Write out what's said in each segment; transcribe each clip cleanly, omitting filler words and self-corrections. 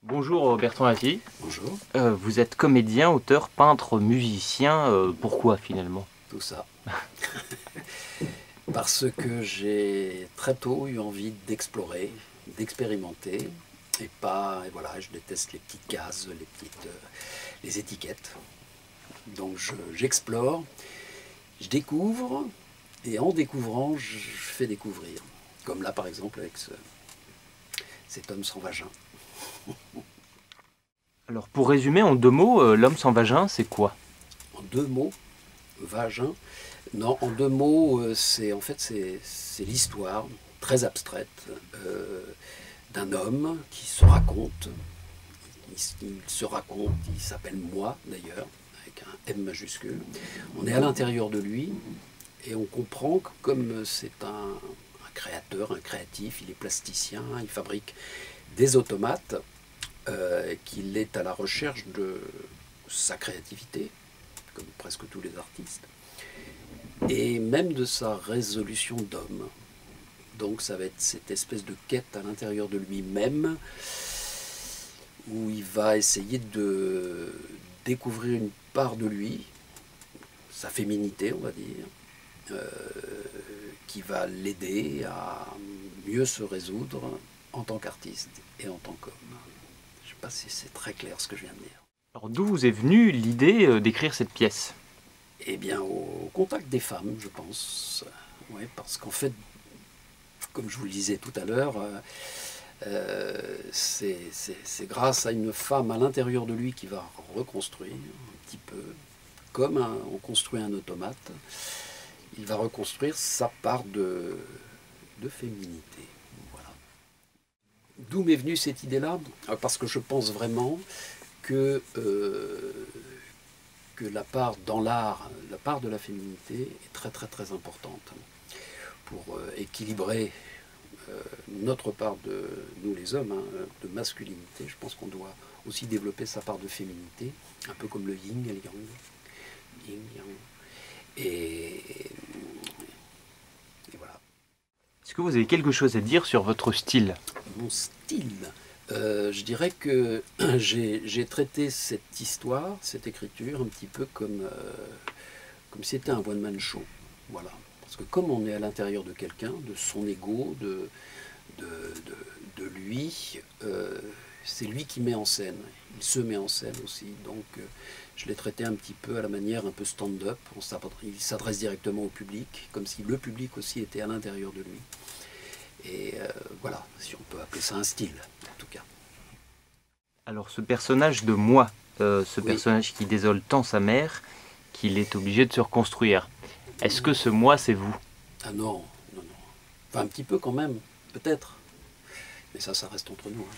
Bonjour Bertrand Lattier. Bonjour. Vous êtes comédien, auteur, peintre, musicien. Pourquoi finalement? Tout ça. Parce que j'ai très tôt eu envie d'explorer, d'expérimenter, et voilà, je déteste les petites cases, les étiquettes. Donc j'explore, je découvre, et en découvrant, je fais découvrir. Comme là par exemple avec cet homme sans vagin. Alors pour résumer en deux mots, l'homme sans vagin, c'est quoi? En deux mots, vagin. Non, en deux mots, c'est l'histoire très abstraite d'un homme qui se raconte. Il se raconte, il s'appelle Moi d'ailleurs, avec un M majuscule. On est à l'intérieur de lui et on comprend que comme c'est un créateur, un créatif, il est plasticien, il fabrique des automates, qu'il est à la recherche de sa créativité, comme presque tous les artistes, et même de sa résolution d'homme. Donc ça va être cette espèce de quête à l'intérieur de lui-même, où il va essayer de découvrir une part de lui, sa féminité on va dire, qui va l'aider à mieux se résoudre en tant qu'artiste et en tant qu'homme. Je ne sais pas si c'est très clair ce que je viens de dire. Alors d'où vous est venue l'idée d'écrire cette pièce? Eh bien, au contact des femmes, je pense. Ouais, parce qu'en fait, comme je vous le disais tout à l'heure, c'est grâce à une femme à l'intérieur de lui qui va reconstruire un petit peu, comme on construit un automate, il va reconstruire sa part de féminité. Voilà. D'où m'est venue cette idée-là? Parce que je pense vraiment que la part dans l'art, la part de la féminité est très très très importante pour équilibrer notre part de nous les hommes, hein, de masculinité. Je pense qu'on doit aussi développer sa part de féminité, un peu comme le yin et le yang. Yin, yang. Et voilà. Est-ce que vous avez quelque chose à dire sur votre style? Mon style, je dirais que j'ai traité cette histoire, cette écriture, un petit peu comme si c'était un one-man show. Voilà. Parce que comme on est à l'intérieur de quelqu'un, de son ego, de lui, c'est lui qui met en scène. Il se met en scène aussi. Donc je l'ai traité un petit peu à la manière un peu stand-up. Il s'adresse directement au public, comme si le public aussi était à l'intérieur de lui. Et voilà, si on peut appeler ça un style, en tout cas. Alors ce personnage de Moi, ce Oui. personnage qui désole tant sa mère qu'il est obligé de se reconstruire. Est-ce que ce Moi, c'est vous? Ah non, non, non. Enfin, un petit peu quand même, peut-être. Mais ça reste entre nous. Hein.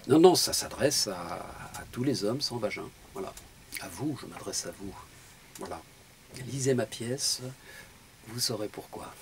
Non, non, ça s'adresse à tous les hommes sans vagin. Voilà. À vous, je m'adresse à vous. Voilà. Lisez ma pièce, vous saurez pourquoi.